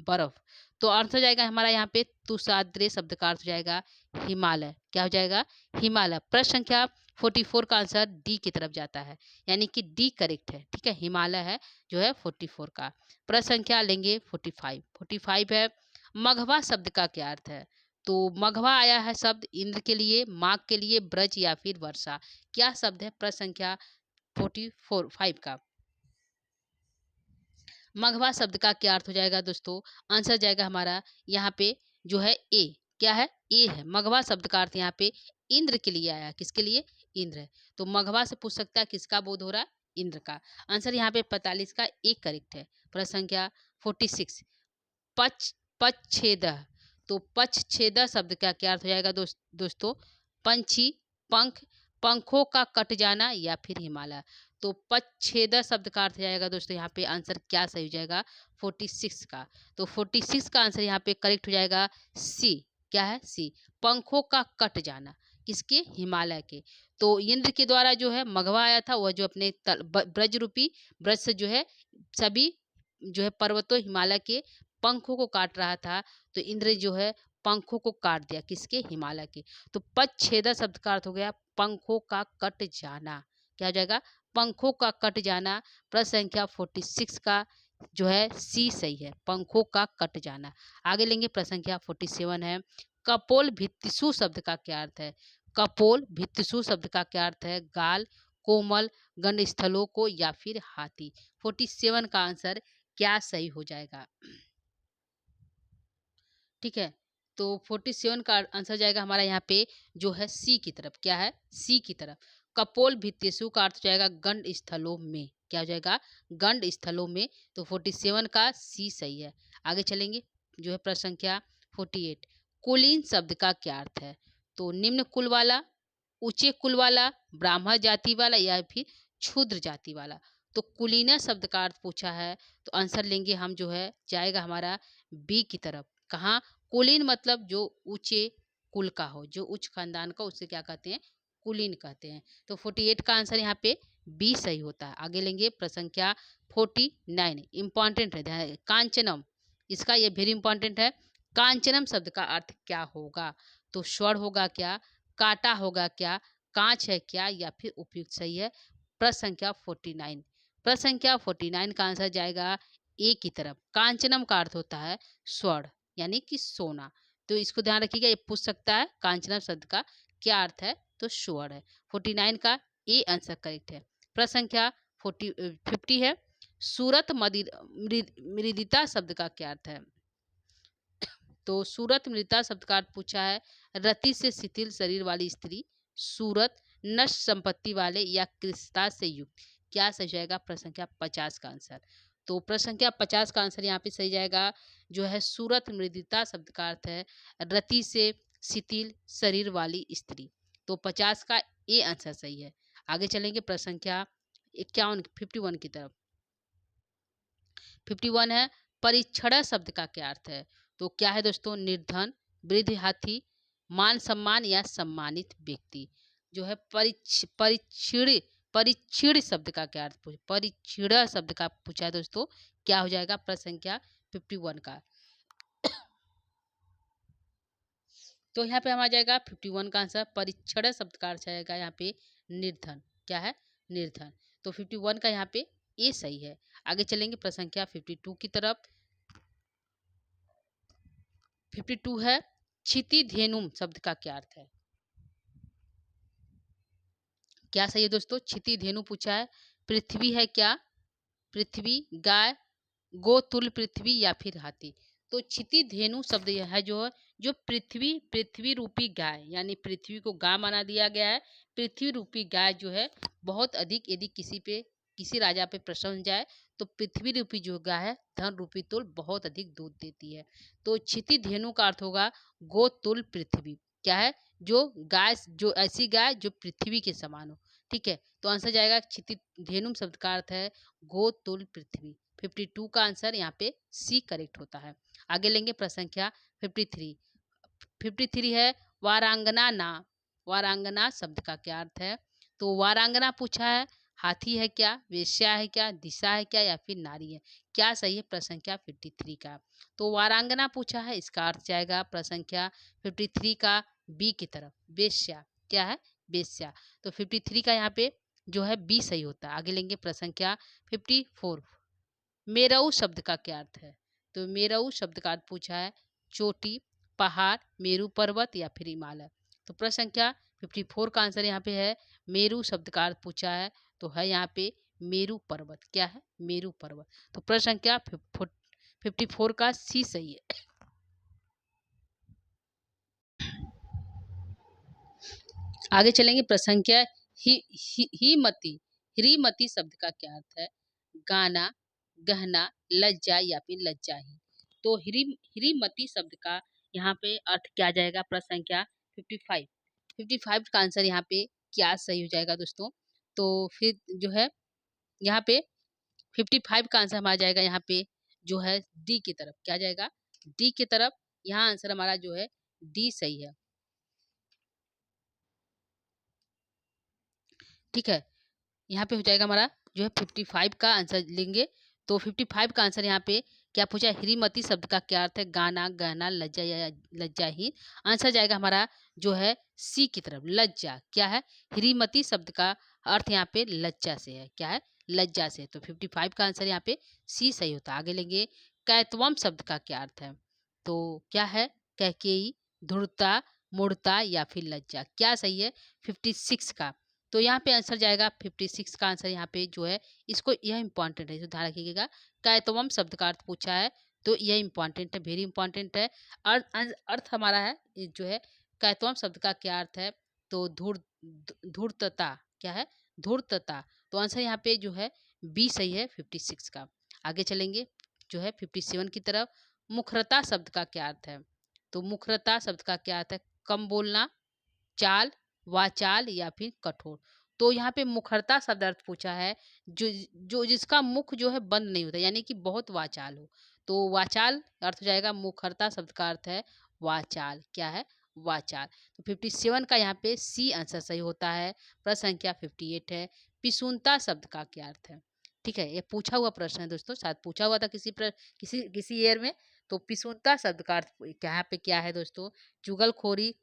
बर्फ। तो अर्थ हो जाएगा हमारा यहाँ पे तुषाद्रे शब्द का अर्थ हो जाएगा हिमालय। क्या हो जाएगा? हिमालय। प्रश्न संख्या 44 का आंसर डी की तरफ जाता है, यानी कि डी करेक्ट है। ठीक है, हिमालय है जो है 44 का। प्रश्न संख्या लेंगे 45। 45 है, मघवा शब्द का क्या अर्थ है? तो मघवा आया है शब्द इंद्र के लिए, माघ के लिए, ब्रज या फिर वर्षा। क्या शब्द है प्रश्न संख्या 45 का? मघवा शब्द का क्या अर्थ हो जाएगा दोस्तों? आंसर जाएगा हमारा यहाँ पे जो है ए। क्या है? ए है। मघवा शब्द का अर्थ यहाँ पे इंद्र के लिए आया। किसके लिए? इंद्र है। तो मघवा से पूछ सकता है किसका बोध हो रहा है? इंद्र का। आंसर यहाँ पे 45 का एक करेक्ट है। प्रश्न संख्या 46। पच पच्छेद। तो पच्छेद शब्द का क्या अर्थ हो जाएगा दोस्तों? पंछी, पंख, पंखों का कट जाना या फिर हिमालय। तो पच्छेद शब्द का अर्थ जाएगा दोस्तों यहाँ पे आंसर क्या सही हो जाएगा 46 का? तो 46 का आंसर यहाँ पे करेक्ट हो जाएगा सी। क्या है? सी। पंखों का कट जाना। किसके? हिमालय के। तो इंद्र के द्वारा जो है मघवा आया था, वह जो अपने ब्रज रूपी ब्रज से जो है सभी जो है पर्वतों हिमालय के पंखों को काट रहा था। तो इंद्र जो है पंखों को काट दिया। किसके? हिमालय के। तो पच्छेदा शब्द का अर्थ हो गया पंखों का कट जाना। क्या हो जाएगा? पंखों का कट जाना। प्रश्न संख्या 46 का जो है सी सही है, पंखों का कट जाना। आगे लेंगे प्रश्न संख्या 47 है, कपोल भित्तिषु शब्द का क्या अर्थ है? कपोल भित्तिषु शब्द का क्या अर्थ है? गाल, कोमल, गंड स्थलों को या फिर हाथी। 47 का आंसर क्या सही हो जाएगा? ठीक है, तो 47 का आंसर जाएगा हमारा यहाँ पे जो है सी की तरफ। क्या है? सी की तरफ। कपोल भित्तिषु का अर्थ हो जाएगा गंड स्थलों में। क्या हो जाएगा? गंड स्थलों में। तो 47 का सी सही है। आगे चलेंगे जो है प्रश्न संख्या 48। कुलीन शब्द का क्या अर्थ है? तो निम्न कुल वाला, ऊंचे कुल वाला, ब्राह्मण जाति वाला या फिर क्षुद्र जाति वाला। तो कुलीना शब्द का अर्थ पूछा है, तो आंसर लेंगे हम जो है जाएगा हमारा बी की तरफ। कहाँ? कुलीन मतलब जो ऊंचे कुल का हो, जो उच्च खानदान का, उससे क्या कहते हैं? कुलीन कहते हैं। तो 48 का आंसर यहाँ पे बी सही होता है। आगे लेंगे प्रश्न संख्या 49। इंपॉर्टेंट है, कांचनम, इसका ये वेरी इंपॉर्टेंट है। कांचनम शब्द का अर्थ क्या होगा? तो स्वर होगा क्या, काटा होगा क्या, कांच है क्या, या फिर उपयुक्त सही है? प्रश्न संख्या 49। प्रश्न संख्या 49 का आंसर जाएगा ए की तरफ। कांचनम का अर्थ होता है स्वर्ण, यानी कि सोना। तो इसको ध्यान रखिएगा, ये पूछ सकता है कांचना शब्द का क्या अर्थ है, तो स्वर्ण है। 49 का ए आंसर करेक्ट है। प्रश्न संख्या 50 है, सूरत मृदिता शब्द का क्या अर्थ है। तो सूरत मृदा शब्द का अर्थ पूछा है रति से शिथिल शरीर वाली स्त्री, सूरत नष्ट संपत्ति वाले या कृष्णता से युक्त। क्या सही जाएगा, प्रश्न संख्या 50 का आंसर। तो प्रश्न संख्या 50 का आंसर यहाँ पे सही जाएगा, जो है सूरत मृदिता शब्द का अर्थ है रति से शिथिल शरीर वाली स्त्री। तो 50 का ए आंसर सही है। आगे चलेंगे प्रश्न संख्या 51 की तरफ। 51 है, परिच्छड़ शब्द का क्या अर्थ है। तो क्या है दोस्तों, निर्धन, वृद्ध हाथी, मान सम्मान या सम्मानित व्यक्ति। जो है परिच्छिड़ शब्द का क्या अर्थ पूछा, परिच्छिड़ शब्द का पूछा है दोस्तों, क्या हो जाएगा प्रश्न संख्या 51 का। तो यहाँ पे हम आ जाएगा 51 का आंसर, परिच्छड़ शब्द का अर्थ आएगा यहाँ पे निर्धन। क्या है, निर्धन। तो 51 का यहाँ पे ए सही है। आगे चलेंगे प्रश्न संख्या 52 की तरफ। 52 है, क्षिति धेनुम शब्द का क्या अर्थ है। क्या सही है दोस्तों, क्षिति धेनु पूछा है, पृथ्वी है क्या, पृथ्वी, गाय, गोतुल पृथ्वी या फिर हाथी। तो क्षिति धेनु शब्द यह है जो पृथ्वी रूपी गाय, यानी पृथ्वी को गाय बना दिया गया है। पृथ्वी रूपी गाय जो है बहुत अधिक, यदि किसी राजा पे प्रसन्न जाए तो पृथ्वी रूपी जो गाय है धन रूपी तुल बहुत अधिक दूध देती है। तो क्षिति धेनु का अर्थ होगा गोतुल पृथ्वी। क्या है, जो गाय, जो ऐसी गाय जो पृथ्वी के समान हो। ठीक है, तो आंसर जाएगा क्षिति धेनु शब्द का अर्थ है गोतुल पृथ्वी। 52 का आंसर यहाँ पे सी करेक्ट होता है। आगे लेंगे प्रश्न संख्या 53। 53 है, वारांगना ना, वारांगना शब्द का क्या अर्थ है। तो वारांगना पूछा है, हाथी है क्या, वेश्या है क्या, दिशा है क्या या फिर नारी है। क्या सही है, प्रश्न संख्या 53 का। तो वारांगना पूछा है, इसका अर्थ जाएगा प्रश्न संख्या 53 का बी की तरफ, वेश्या। क्या है, वेश्या। तो 53 का यहाँ पे जो है बी सही होता है। आगे लेंगे प्रश्न संख्या 54। मेरऊ शब्द का क्या अर्थ है। तो मेरऊ शब्द का अर्थ पूछा है चोटी, पहाड़, मेरू पर्वत या फिर हिमालय। तो प्रश्न संख्या 54 का आंसर यहाँ पे है मेरू शब्द का अर्थ पूछा है, तो है यहाँ पे मेरू पर्वत। क्या है, मेरू पर्वत। तो प्रश्न संख्या 54 का सी सही है। आगे चलेंगे प्रश्न संख्या हिरीमती शब्द का क्या अर्थ है। गाना, गहना, लज्जा या फिर लज्जाहीन। तो हिरीमती शब्द का यहाँ पे अर्थ क्या आ जाएगा, प्रश्न संख्या 55 का आंसर यहाँ पे क्या सही हो जाएगा दोस्तों। तो फिर जो है यहाँ पे 55 का आंसर हमारा जाएगा यहाँ पे जो है डी की तरफ। क्या जाएगा, डी की तरफ। यहाँ आंसर हमारा जो है डी सही है। ठीक है, यहाँ पे हो जाएगा हमारा जो है 55 का आंसर लेंगे। तो 55 का आंसर यहाँ पे क्या पूछा है, हिरीमती शब्द का क्या अर्थ है, गाना, गहना, लज्जा या लज्जाहीन। आंसर जाएगा हमारा जो है सी की तरफ, लज्जा। क्या है, हिरीमती शब्द का अर्थ यहाँ पे लज्जा से है। क्या है, लज्जा से। तो 55 का आंसर यहाँ पे सी सही होता है। आगे लेंगे कैतवम शब्द का क्या अर्थ है। तो क्या है, कैकेयी, धूर्ता, मूढ़ता या फिर लज्जा। क्या सही है, 56 का। तो यहाँ पे आंसर जाएगा 56 का आंसर यहाँ पे जो है, इसको यह इंपॉर्टेंट है, तो ध्यान रखिएगा। कैतवम शब्द का अर्थ पूछा है, तो यह इंपॉर्टेंट है, वेरी इंपॉर्टेंट है। अर्थ हमारा है ये जो है कैतवम शब्द का क्या अर्थ है। तो धूर्तता। क्या है, धूर्तता। तो आंसर यहाँ पे जो है बी सही है 56 का। आगे चलेंगे जो है 57 की तरफ। मुखरता शब्द का क्या अर्थ है। तो मुखरता शब्द का क्या अर्थ है, कम बोलना, चाल, वाचाल या फिर कठोर। तो यहाँ पे मुखरता शब्द अर्थ पूछा है जो जो जिसका मुख जो है बंद नहीं होता, यानी कि बहुत वाचाल हो। तो वाचाल अर्थ हो जाएगा, मुखरता शब्द का अर्थ है वाचाल। क्या है, वाचाल। तो 57 का यहाँ पे सी आंसर सही होता है। प्रश्न संख्या 58 है, पिसूनता शब्द का क्या अर्थ है। ठीक है, ये पूछा हुआ प्रश्न है दोस्तों, शायद पूछा हुआ था किसी ईयर में। तो पिसूनता शब्द का अर्थ यहाँ पे क्या है दोस्तों, चुगलखोरी,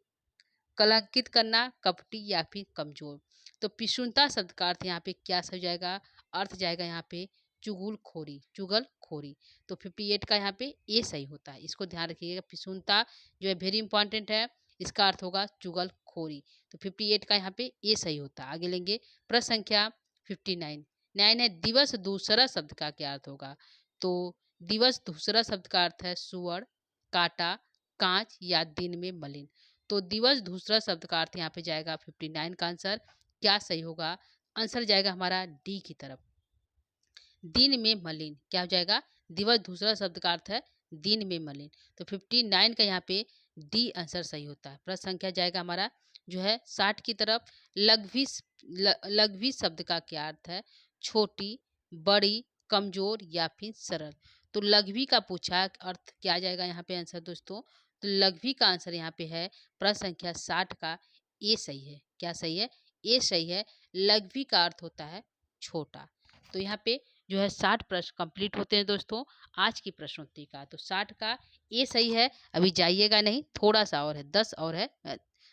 कलंकित करना, कपटी या फिर कमजोर। तो पिशुनता शब्द का अर्थ यहाँ पे क्या हो जाएगा, अर्थ जाएगा यहाँ पे चुगलखोरी, चुगलखोरी। तो 58 का यहाँ पे ए सही होता है, इसको ध्यान रखिएगा। पिसूनता जो है वेरी इंपॉर्टेंट है, इसका अर्थ होगा चुगलखोरी। तो 58 का यहाँ पे ए सही होता है। आगे लेंगे प्रश्न संख्या 59। 9 है दिवस दूसरा शब्द का क्या अर्थ होगा। तो दिवस दूसरा शब्द का अर्थ है सुअर, काटा, कांच या दिन में मलिन। तो दिवस दूसरा शब्द का अर्थ यहाँ पे जाएगा 59 का आंसर क्या सही होगा। आंसर जाएगा हमारा डी की तरफ, दिन में मलिन। क्या हो जाएगा, दिवस दूसरा शब्द का अर्थ है दिन में मलिन। तो 59 का यहाँ पे डी आंसर सही होता है। प्रश्न संख्या जाएगा हमारा जो है 60 की तरफ। लघ्वी लघ्वी शब्द का क्या अर्थ है, छोटी, बड़ी, कमजोर या फिर सरल। तो लघ्वी का पूछा अर्थ क्या आ जाएगा यहाँ पे आंसर दोस्तों। तो लघ्वी का आंसर यहाँ पे है प्रश्न संख्या 60 का ए सही है। क्या सही है, ए सही है। लघ्वी का अर्थ होता है छोटा। तो यहाँ पे जो है 60 प्रश्न कंप्लीट होते हैं दोस्तों आज की प्रश्नोत्तरी का। तो 60 का ये सही है। अभी जाइएगा नहीं, थोड़ा सा और है, 10 और है,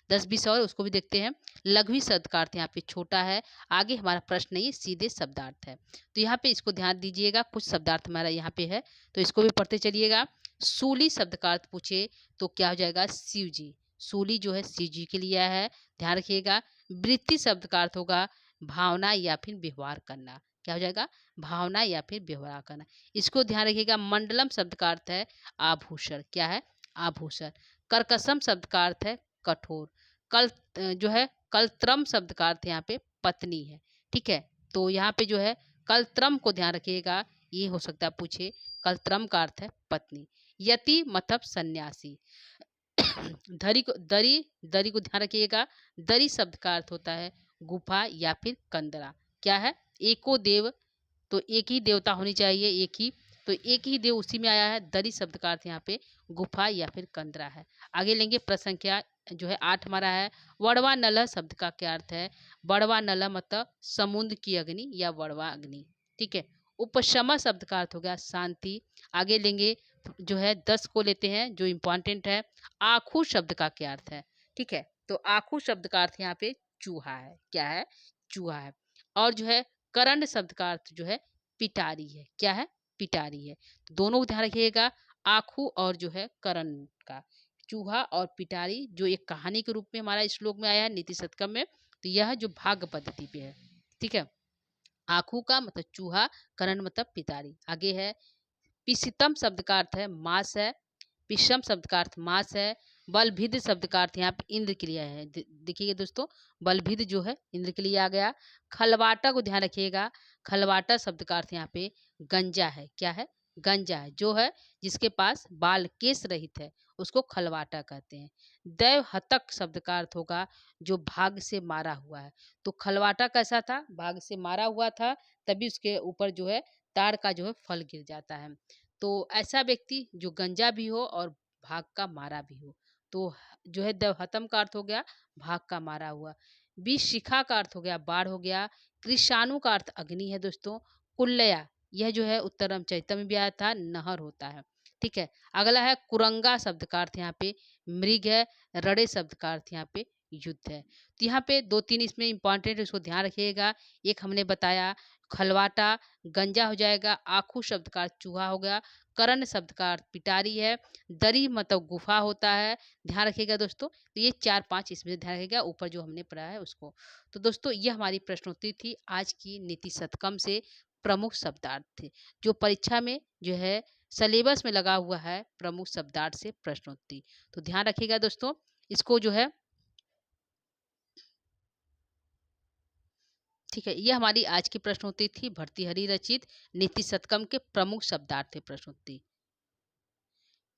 10-20 और, उसको भी देखते हैं। लघ्वी शब्द का अर्थ यहाँ पे छोटा है। आगे हमारा प्रश्न नहीं, सीधे शब्दार्थ है। तो यहाँ पे इसको ध्यान दीजिएगा, कुछ शब्दार्थ हमारा यहाँ पे है, तो इसको भी पढ़ते चलिएगा। सूली शब्द का अर्थ पूछे तो क्या हो जाएगा, शिव जी। सूली जो है शिव जी के लिए है, ध्यान रखिएगा। वृत्ति शब्द का अर्थ होगा भावना या फिर व्यवहार करना। क्या हो जाएगा, भावना या फिर व्यवहार करना। इसको ध्यान रखिएगा। मंडलम शब्द का अर्थ है आभूषण। क्या है, आभूषण। कर्कशम शब्द का अर्थ है कठोर। कल जो है कलत्रम शब्द का अर्थ यहाँ पे पत्नी है। ठीक है, तो यहाँ पे जो है कलत्रम को ध्यान रखिएगा, ये हो सकता है पूछे। कलत्रम का अर्थ है पत्नी। यति मतलब सन्यासी। धरी को दरी, दरी को ध्यान रखिएगा। दरी शब्द का अर्थ होता है गुफा या फिर कंदरा। क्या है, एको देव, तो एक ही देवता होनी चाहिए, एक ही, तो एक ही देव उसी में आया है। दरी शब्द का अर्थ यहाँ पे गुफा या फिर कंदरा है। आगे लेंगे प्रश्न संख्या जो है 8 हमारा है। वड़वा नल शब्द का क्या अर्थ है। वड़वा नल मतलब समुद्र की अग्नि या वड़वा अग्नि। ठीक है। उपशम शब्द का अर्थ हो गया शांति। आगे लेंगे जो है 10 को लेते हैं जो इम्पोर्टेंट है। आखू शब्द का क्या अर्थ है। ठीक है, तो आखू शब्द का अर्थ यहाँ पे चूहा है। क्या है, चूहा है। और जो है करण शब्द का अर्थ जो है पिटारी है। क्या है, पिटारी है। तो दोनों को ध्यान रखिएगा, आखू और जो है करण का। चूहा और पिटारी जो एक कहानी के रूप में हमारा श्लोक में आया है नीति शतकम में, तो यह जो भाग पद्धति पे है। ठीक है, आखू का मतलब चूहा, करण मतलब पिटारी। आगे है पिशितम शब्द का अर्थ है मांस है। पिशम शब्द का अर्थ मांस है। बलभिद शब्द का अर्थ यहाँ पे इंद्र के लिए है। देखिए दोस्तों, बलभिद जो है इंद्र के लिए आ गया। खलवाटा को ध्यान रखिएगा। खलवाटा शब्द का अर्थ यहाँ पे गंजा है। क्या है, गंजा है। जो है जिसके पास बाल केस रहित है उसको खलवाटा कहते हैं। दैव हतक शब्द का अर्थ होगा जो भाग से मारा हुआ है। तो खलवाटा कैसा था, भाग से मारा हुआ था, तभी उसके ऊपर जो है ताड़ का जो है फल गिर जाता है। तो ऐसा व्यक्ति जो गंजा भी हो और भाग का मारा भी हो। तो जो है देवहतम का अर्थ हो गया भाग का मारा हुआ। विशिखा का अर्थ हो गया बाढ़ हो गया। कृषाणु का अर्थ अग्नि है दोस्तों। कुल्लया, यह जो है उत्तरम चैतन्य में भी आया था, नहर होता है। ठीक है, अगला है कुरंगा शब्द का अर्थ यहाँ पे मृग है। रड़े शब्द का अर्थ यहाँ पे युद्ध है। तो यहाँ पे 2-3 इसमें इंपॉर्टेंट, इसको ध्यान रखिएगा। एक हमने बताया खलवाटा, गंजा हो जाएगा। आखू शब्द का अर्थ चूहा हो गया। करण शब्द का अर्थ पिटारी है। दरी मतलब गुफा होता है, ध्यान रखिएगा दोस्तों। तो ये 4-5 इसमें ध्यान रखिएगा, ऊपर जो हमने पढ़ा है उसको। तो दोस्तों ये हमारी प्रश्नोत्तरी थी आज की नीति शतकम से प्रमुख शब्दार्थ थे, जो परीक्षा में जो है सिलेबस में लगा हुआ है, प्रमुख शब्दार्थ से प्रश्नोत्तरी। तो ध्यान रखिएगा दोस्तों, इसको जो है ठीक है। ये हमारी आज की प्रश्नोत्तरी थी, भर्तृहरि रचित नीति शतकम के प्रमुख शब्दार्थ थे प्रश्नोत्तरी।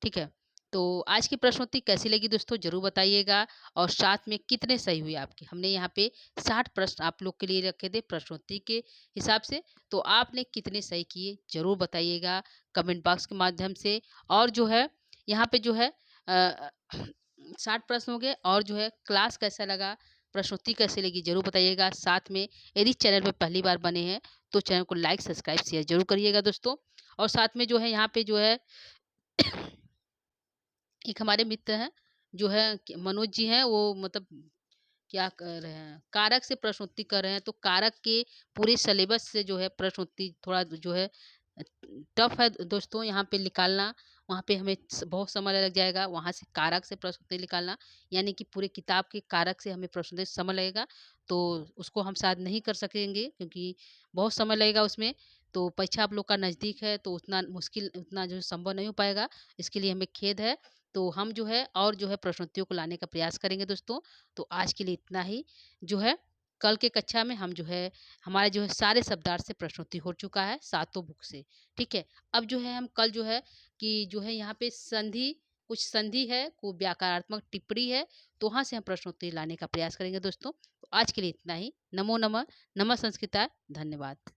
ठीक है, तो आज की प्रश्नोत्तरी कैसी लगी दोस्तों जरूर बताइएगा। और साथ में कितने सही हुए आपके। हमने यहाँ पे 60 प्रश्न आप लोग के लिए रखे थे प्रश्नोत्तरी के हिसाब से, तो आपने कितने सही किए जरूर बताइएगा कमेंट बॉक्स के माध्यम से। और जो है यहाँ पे जो है 60 प्रश्न हो गए। और जो है क्लास कैसा लगा, प्रश्नोत्तरी कैसे लगी जरूर बताइएगा। साथ में यदि चैनल पर पहली बार बने हैं तो चैनल को लाइक सब्सक्राइब शेयर जरूर करिएगा दोस्तों। और साथ में जो है यहाँ पे जो है एक हमारे मित्र हैं जो है मनोज जी हैं, वो मतलब क्या कर रहे हैं? कारक से प्रश्न उत्पत्ति कर रहे हैं, तो कारक के पूरे सिलेबस से जो है प्रश्न उत्पत्ति थोड़ा जो है अ, टफ है दोस्तों यहाँ पे निकालना। वहाँ पे हमें बहुत समय लग जाएगा, वहाँ से कारक से प्रश्न उत्पत्ति निकालना, यानी कि पूरे किताब के कारक से हमें प्रश्न उत्पत्ति समय लगेगा। तो उसको हम शायद नहीं कर सकेंगे क्योंकि बहुत समय लगेगा उसमें। तो परीक्षा आप लोग का नज़दीक है, तो उतना मुश्किल, उतना जो है संभव नहीं हो पाएगा। इसके लिए हमें खेद है। तो हम जो है और जो है प्रश्नोत्तरियों को लाने का प्रयास करेंगे दोस्तों। तो आज के लिए इतना ही। जो है कल के कक्षा में हम जो है हमारे जो है सारे शब्दार्थ से प्रश्नोत्तरी हो चुका है, सातों बुक से। ठीक है? अब जो है हम कल जो है कि जो है यहाँ पे संधि, कुछ संधि है, को व्याकरणात्मक टिप्पणी है, तो वहाँ से हम प्रश्नोत्तरी लाने का प्रयास करेंगे दोस्तों। तो आज के लिए इतना ही। नमो नमः, नमः संस्कृताय, धन्यवाद।